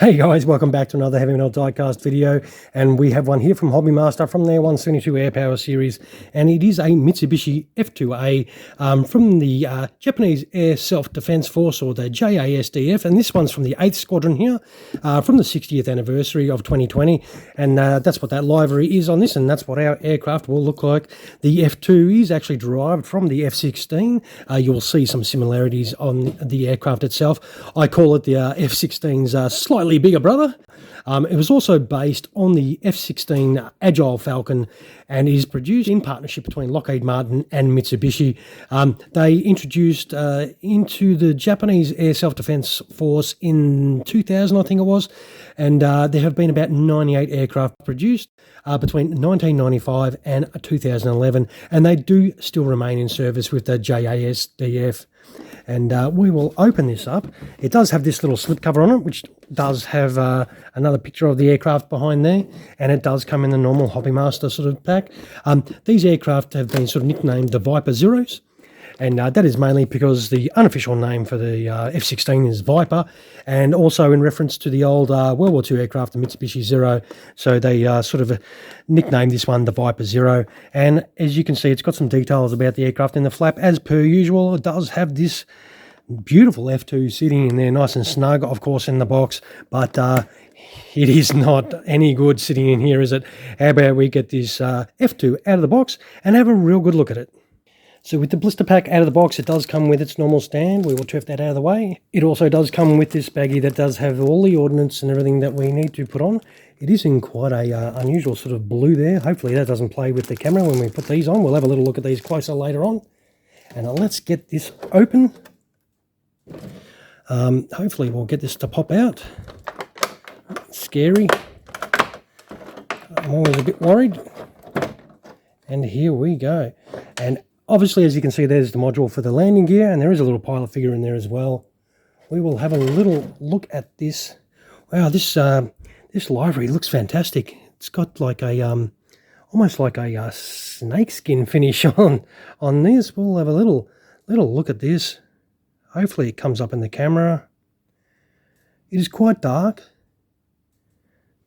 Hey guys, welcome back to another Heavy Metal Diecast video, and we have one here from Hobby Master from their 172 Air Power series, and it is a Mitsubishi F-2A from the Japanese Air Self-Defense Force, or the JASDF, and this one's from the 8th Squadron here, from the 60th anniversary of 2020, and that's what that livery is on this, and that's what our aircraft will look like. The F-2 is actually derived from the F-16. You will see some similarities on the aircraft itself. I call it the F-16's slightly bigger brother. It was also based on the F-16 Agile Falcon and is produced in partnership between Lockheed Martin and Mitsubishi. They introduced into the Japanese Air Self-Defense Force in 2000, I think it was, and there have been about 98 aircraft produced between 1995 and 2011, and they do still remain in service with the JASDF. And we will open this up. It does have this little slipcover on it, which does have another picture of the aircraft behind there, and it does come in the normal Hobby Master sort of pack. These aircraft have been sort of nicknamed the Viper Zeros, and that is mainly because the unofficial name for the F-16 is Viper, and also in reference to the old World War II aircraft, the Mitsubishi Zero, so they sort of nicknamed this one the Viper Zero. And as you can see, it's got some details about the aircraft in the flap. As per usual, it does have this beautiful F-2 sitting in there nice and snug, of course, in the box, but it is not any good sitting in here, is it? How about we get this F-2 out of the box and have a real good look at it. So with the blister pack out of the box, it does come with its normal stand. We will turf that out of the way. It also does come with this baggie that does have all the ordnance and everything that we need to put on. It is in quite a unusual sort of blue there. Hopefully that doesn't play with the camera when we put these on. We'll have a little look at these closer later on. And let's get this open. Hopefully we'll get this to pop out. Scary. I'm always a bit worried. And here we go. And obviously, as you can see, there's the module for the landing gear, and there is a little pilot figure in there as well. We will have a little look at this. Wow, this livery looks fantastic. It's got like a almost like a snakeskin finish on this. We'll have a little look at this. Hopefully, it comes up in the camera. It is quite dark,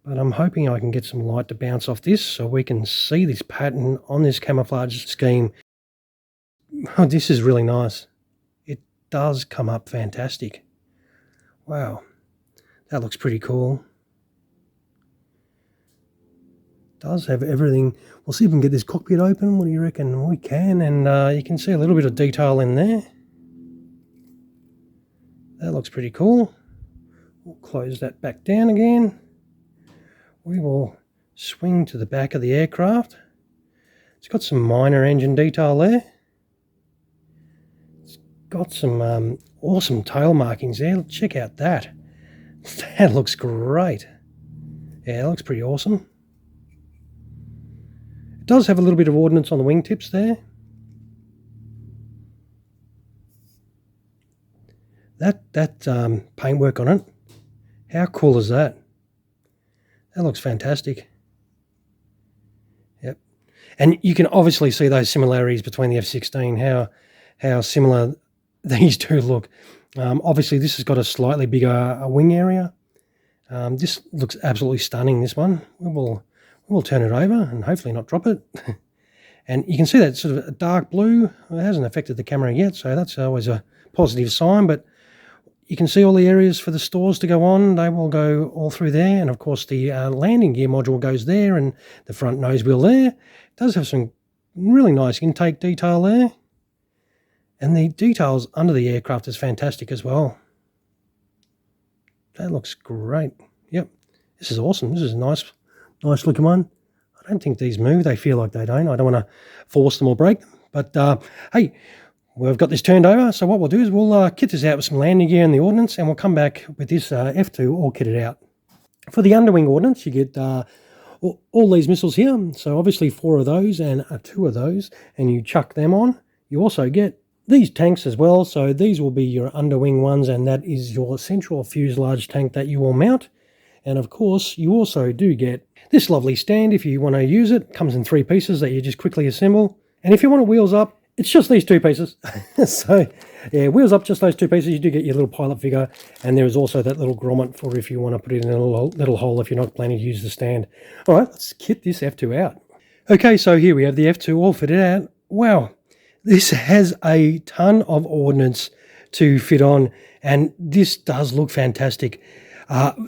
but I'm hoping I can get some light to bounce off this so we can see this pattern on this camouflage scheme. Oh, this is really nice. It does come up fantastic. Wow, that looks pretty cool. Does have everything. We'll see if we can get this cockpit open. What do you reckon? We can, and you can see a little bit of detail in there. That looks pretty cool. We'll close that back down again. We will swing to the back of the aircraft. It's got some minor engine detail there. Got some awesome tail markings there. Check out that. That looks great. Yeah, that looks pretty awesome. It does have a little bit of ordnance on the wingtips there. That paintwork on it, how cool is that? That looks fantastic. Yep. And you can obviously see those similarities between the F-16, how similar these two look. Obviously, this has got a slightly bigger wing area. This looks absolutely stunning, this one. We'll turn it over and hopefully not drop it. And you can see that sort of a dark blue. It hasn't affected the camera yet, so that's always a positive sign. But you can see all the areas for the stores to go on. They will go all through there. And, of course, the landing gear module goes there and the front nose wheel there. It does have some really nice intake detail there. And the details under the aircraft is fantastic as well. That looks great. Yep, this is awesome. This is a nice looking one. I don't think these move. They feel like they don't. I don't want to force them or break them. But, hey, we've got this turned over. So what we'll do is we'll kit this out with some landing gear and the ordnance, and we'll come back with this F-2 all kitted out. For the underwing ordnance, you get all these missiles here. So obviously 4 of those and 2 of those, and you chuck them on. You also get these tanks as well, so these will be your underwing ones, and that is your central fuselage tank that you will mount. And of course, you also do get this lovely stand if you want to use it. It comes in 3 pieces that you just quickly assemble. And if you want it wheels up, it's just these two pieces. So, yeah, wheels up, just those two pieces. You do get your little pilot figure, and there is also that little grommet for if you want to put it in a little hole if you're not planning to use the stand. All right, let's kit this F2 out. Okay, so here we have the F2 all fitted out. Wow, this has a ton of ordnance to fit on, and this does look fantastic.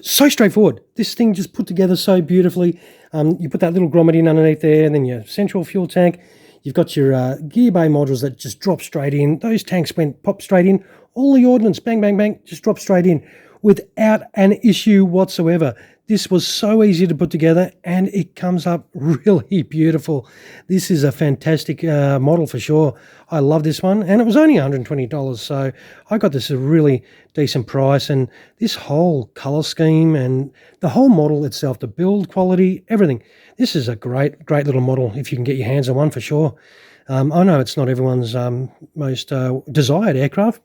So straightforward. This thing just put together so beautifully. You put that little grommet in underneath there, and then your central fuel tank. You've got your gear bay modules that just drop straight in. Those tanks pop straight in. All the ordnance, bang, bang, bang, just drop straight in without an issue whatsoever. This was so easy to put together, and it comes up really beautiful. This is a fantastic model for sure. I love this one, and it was only $120, so I got this at a really decent price. And this whole color scheme and the whole model itself, the build quality, everything. This is a great little model if you can get your hands on one for sure. I know it's not everyone's most desired aircraft,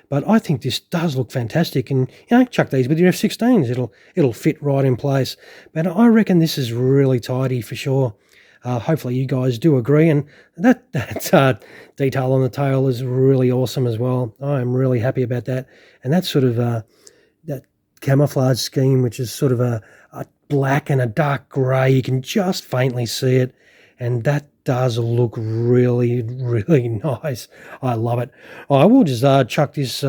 but I think this does look fantastic, and chuck these with your F-16s. It'll fit right in place. But I reckon this is really tidy for sure. Hopefully you guys do agree, and that detail on the tail is really awesome as well. I am really happy about that, and that's sort of that camouflage scheme, which is sort of a black and a dark grey. You can just faintly see it, and that does look really nice. I love it. I will just chuck this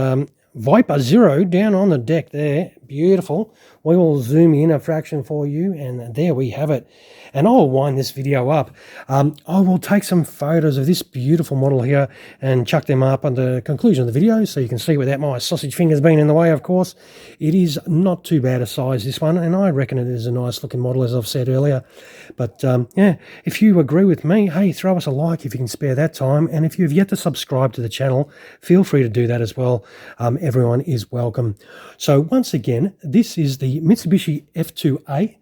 Viper Zero down on the deck there. Beautiful. We will zoom in a fraction for you, and there we have it. And I'll wind this video up. I will take some photos of this beautiful model here and chuck them up on the conclusion of the video so you can see without my sausage fingers being in the way, of course. It is not too bad a size, this one, and I reckon it is a nice looking model, as I've said earlier. But yeah, if you agree with me, hey, throw us a like if you can spare that time. And if you've yet to subscribe to the channel, feel free to do that as well. Everyone is welcome. So once again, this is the Mitsubishi F-2A.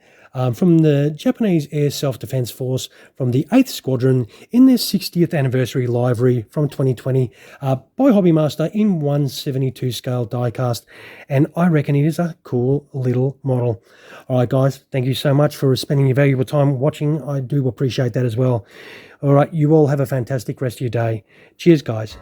From the Japanese Air Self-Defense Force from the 8th Squadron in their 60th anniversary livery from 2020 by Hobbymaster in 1/72 scale diecast, and I reckon it is a cool little model. All right, guys, thank you so much for spending your valuable time watching. I do appreciate that as well. All right, you all have a fantastic rest of your day. Cheers, guys.